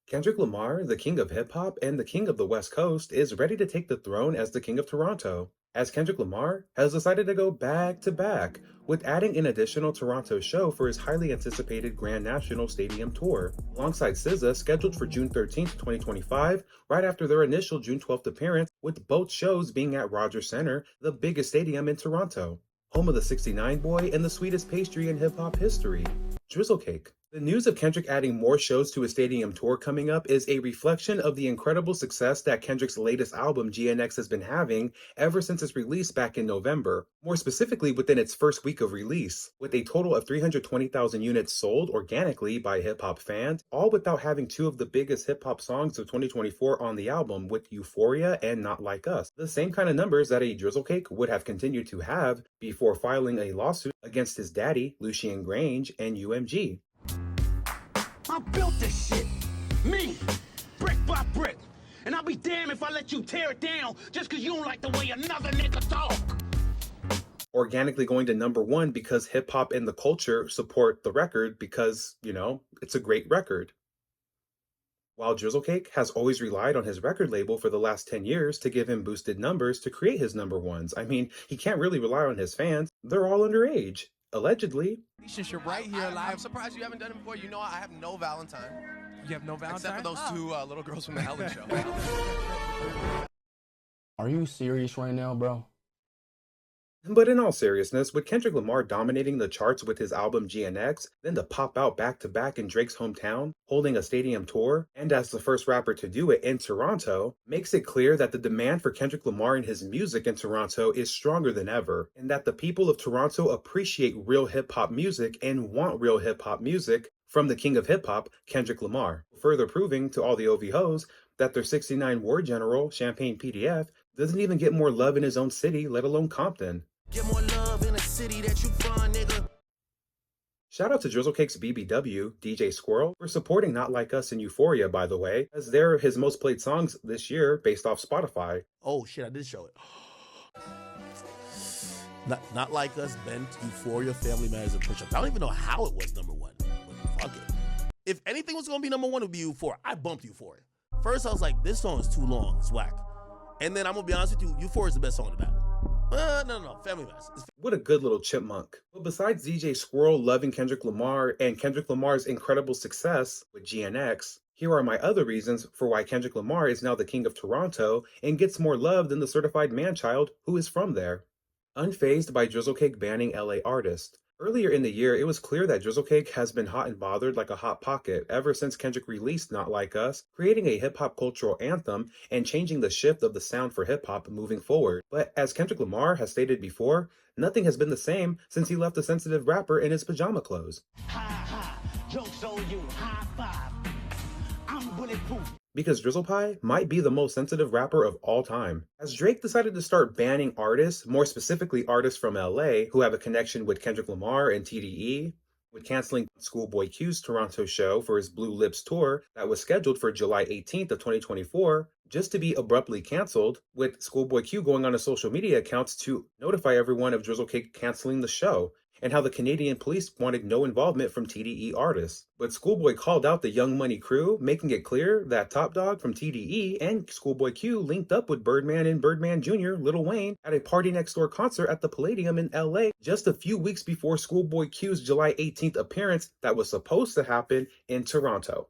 Kendrick Lamar, the king of hip hop and the king of the West Coast, is ready to take the throne as the king of Toronto, as Kendrick Lamar has decided to go back to back with adding an additional Toronto show for his highly anticipated Grand National Stadium tour, alongside SZA scheduled for June 13th, 2025, right after their initial June 12th appearance, with both shows being at Rogers Centre, the biggest stadium in Toronto, home of the 69 Boy and the sweetest pastry in hip hop history, Drizzle Cake. The news of Kendrick adding more shows to his stadium tour coming up is a reflection of the incredible success that Kendrick's latest album, GNX, has been having ever since its release back in November, more specifically within its first week of release, with a total of 320,000 units sold organically by hip-hop fans, all without having two of the biggest hip-hop songs of 2024 on the album, with Euphoria and Not Like Us, the same kind of numbers that a Drizzle Cake would have continued to have before filing a lawsuit against his daddy, Lucien Grange, and UMG. I built this shit. Me. Brick by brick. And I'll be damned if I let you tear it down just because you don't like the way another nigga talk. Organically going to number one because hip hop and the culture support the record because, it's a great record. While Drizzle Cake has always relied on his record label for the last 10 years to give him boosted numbers to create his number ones. I mean, he can't really rely on his fans. They're all underage. Allegedly. Relationship right here live. I'm surprised you haven't done it before. You know, I have no Valentine. You have no Valentine? Except for those two little girls from the Ellen show. Are you serious right now, bro? But in all seriousness, with Kendrick Lamar dominating the charts with his album GNX, then to pop out back-to-back in Drake's hometown, holding a stadium tour, and as the first rapper to do it in Toronto, makes it clear that the demand for Kendrick Lamar and his music in Toronto is stronger than ever, and that the people of Toronto appreciate real hip-hop music and want real hip-hop music from the king of hip-hop, Kendrick Lamar, further proving to all the OV hoes that their 69 war general, Champagne PDF, doesn't even get more love in his own city, let alone Compton. Get more love in a city that you from, nigga. Shout out to Drizzle Cake's BBW, DJ Squirrel, for supporting Not Like Us and Euphoria, by the way, as they're his most played songs this year based off Spotify. Oh shit, I did show it. Not Like Us, Bent, Euphoria, Family Matters, and Push Up. I don't even know how it was number one. But fuck it. If anything was gonna be number one, it would be Euphoria. I bumped Euphoria. First, I was like, this song is too long. It's whack. And then I'm gonna be honest with you, Euphoria is the best song in the battle. No, Family Matters. What a good little chipmunk. But besides DJ Squirrel loving Kendrick Lamar and Kendrick Lamar's incredible success with GNX, here are my other reasons for why Kendrick Lamar is now the king of Toronto and gets more love than the certified man-child who is from there. Unfazed by Drizzle Cake banning LA artists. Earlier in the year, it was clear that Drizzle Cake has been hot and bothered like a hot pocket ever since Kendrick released Not Like Us, creating a hip-hop cultural anthem and changing the shift of the sound for hip-hop moving forward. But as Kendrick Lamar has stated before, nothing has been the same since he left the sensitive rapper in his pajama clothes. Ha ha. Joke's on you. High five. I'm bulletproof. Because Drizzle Pie might be the most sensitive rapper of all time. As Drake decided to start banning artists, more specifically artists from LA who have a connection with Kendrick Lamar and TDE, with canceling Schoolboy Q's Toronto show for his Blue Lips tour that was scheduled for July 18th of 2024, just to be abruptly canceled, with Schoolboy Q going on his social media accounts to notify everyone of Drizzle Cake canceling the show, and how the Canadian police wanted no involvement from TDE artists. But Schoolboy called out the Young Money crew, making it clear that Top Dawg from TDE and Schoolboy Q linked up with Birdman and Birdman Jr., Lil Wayne, at a Party Next Door concert at the Palladium in LA just a few weeks before Schoolboy Q's July 18th appearance that was supposed to happen in Toronto,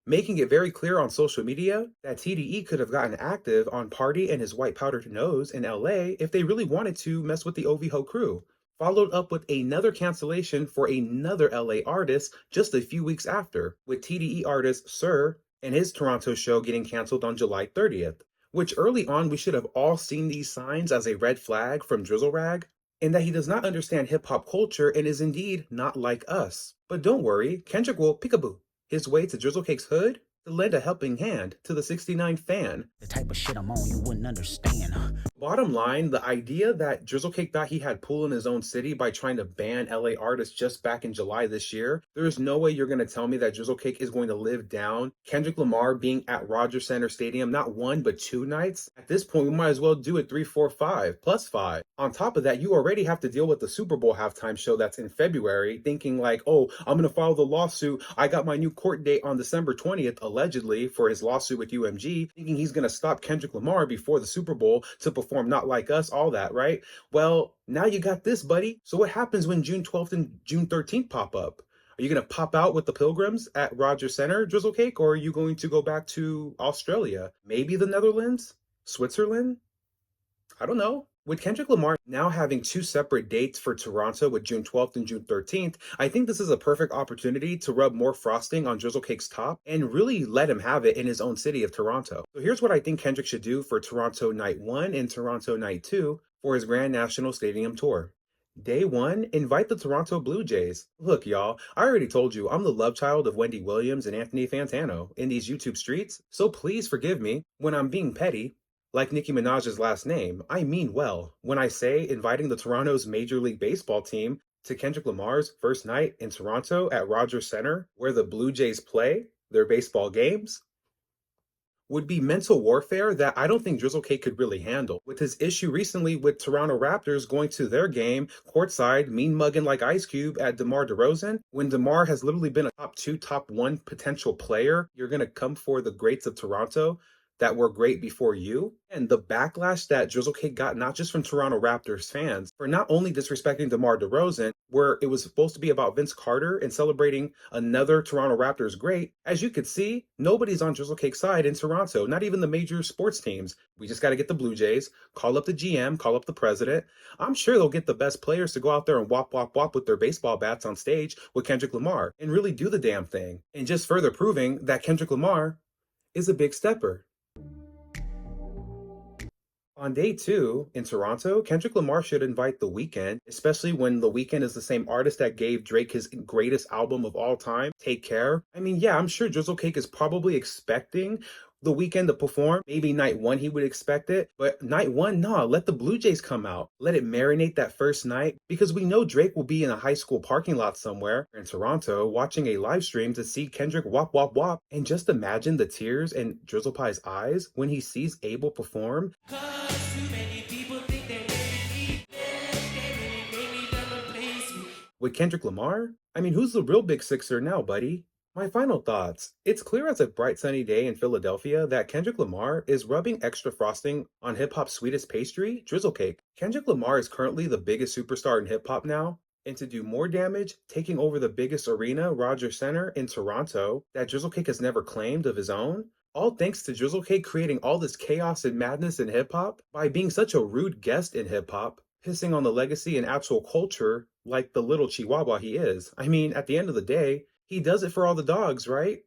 making it very clear on social media that TDE could have gotten active on Party and his white powdered nose in LA if they really wanted to mess with the OVHO crew. Followed up with another cancellation for another LA artist just a few weeks after, with TDE artist Sir and his Toronto show getting canceled on July 30th, which early on we should have all seen these signs as a red flag from Drizzle Rag, and that he does not understand hip-hop culture and is indeed not like us. But don't worry, Kendrick will peekaboo his way to Drizzle Cake's hood to lend a helping hand to the 69 fan. The type of shit I'm on you wouldn't understand. Bottom line, the idea that Drizzlecake thought he had pull in his own city by trying to ban LA artists just back in July this year, there is no way you're going to tell me that Drizzlecake is going to live down Kendrick Lamar being at Rogers Center Stadium not one but 2 nights. At this point, we might as well do it 3, 4, 5 plus 5. On top of that, you already have to deal with the Super Bowl halftime show that's in February, thinking like, oh, I'm going to file the lawsuit. I got my new court date on December 20th, allegedly, for his lawsuit with UMG, thinking he's going to stop Kendrick Lamar before the Super Bowl to perform Not Like Us, all that, right? Well, now you got this, buddy. So what happens when June 12th and June 13th pop up? Are you going to pop out with the Pilgrims at Rogers Center, Drizzlecake, or are you going to go back to Australia? Maybe the Netherlands? Switzerland? I don't know. With Kendrick Lamar now having 2 separate dates for Toronto with June 12th and June 13th, I think this is a perfect opportunity to rub more frosting on Drizzlecake's top and really let him have it in his own city of Toronto. So here's what I think Kendrick should do for Toronto Night 1 and Toronto Night 2 for his Grand National Stadium Tour. Day 1, invite the Toronto Blue Jays. Look, y'all, I already told you I'm the love child of Wendy Williams and Anthony Fantano in these YouTube streets, so please forgive me when I'm being petty. Like Nicki Minaj's last name, I mean well when I say inviting the Toronto's Major League Baseball team to Kendrick Lamar's first night in Toronto at Rogers Center, where the Blue Jays play their baseball games, would be mental warfare that I don't think Drizzlecake could really handle. With his issue recently with Toronto Raptors going to their game courtside, mean mugging like Ice Cube at DeMar DeRozan, when DeMar has literally been a top 2, top 1 potential player, you're going to come for the greats of Toronto that were great before you. And the backlash that Drizzlecake got not just from Toronto Raptors fans for not only disrespecting DeMar DeRozan, where it was supposed to be about Vince Carter and celebrating another Toronto Raptors great. As you could see, nobody's on Drizzlecake's side in Toronto, not even the major sports teams. We just got to get the Blue Jays, call up the GM, call up the president. I'm sure they'll get the best players to go out there and whop, whop, whop with their baseball bats on stage with Kendrick Lamar and really do the damn thing. And just further proving that Kendrick Lamar is a big stepper. On day 2 in Toronto, Kendrick Lamar should invite The Weeknd, especially when The Weeknd is the same artist that gave Drake his greatest album of all time, Take Care. I mean, yeah, I'm sure Drizzlecake is probably expecting The Weeknd to perform. Maybe night 1 he would expect it, but night 1, nah, let the Blue Jays come out. Let it marinate that first night, because we know Drake will be in a high school parking lot somewhere in Toronto watching a live stream to see Kendrick whop, whop, whop. And just imagine the tears in Drizzle Pie's eyes when he sees Abel perform. With Kendrick Lamar? I mean, who's the real big sixer now, buddy? My final thoughts. It's clear as a bright sunny day in Philadelphia that Kendrick Lamar is rubbing extra frosting on hip hop's sweetest pastry, Drizzlecake. Kendrick Lamar is currently the biggest superstar in hip hop now, and to do more damage, taking over the biggest arena, Rogers Center in Toronto, that Drizzlecake has never claimed of his own. All thanks to Drizzlecake creating all this chaos and madness in hip hop by being such a rude guest in hip hop, pissing on the legacy and actual culture like the little chihuahua he is. I mean, at the end of the day, he does it for all the dogs, right?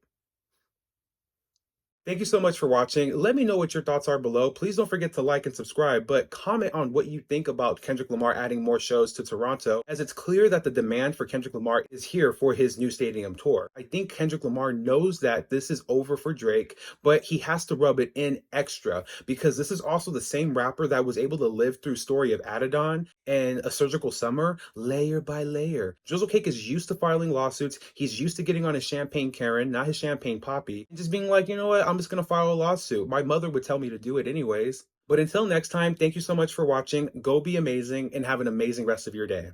Thank you so much for watching. Let me know what your thoughts are below. Please don't forget to like and subscribe, but comment on what you think about Kendrick Lamar adding more shows to Toronto, as it's clear that the demand for Kendrick Lamar is here for his new stadium tour. I think Kendrick Lamar knows that this is over for Drake, but he has to rub it in extra, because this is also the same rapper that was able to live through Story of Adidon and A Surgical Summer layer by layer. Drizzlecake is used to filing lawsuits. He's used to getting on his champagne Karen, not his champagne Poppy, and just being like, you know what, I'm just going to file a lawsuit. My mother would tell me to do it anyways. But until next time, thank you so much for watching. Go be amazing and have an amazing rest of your day.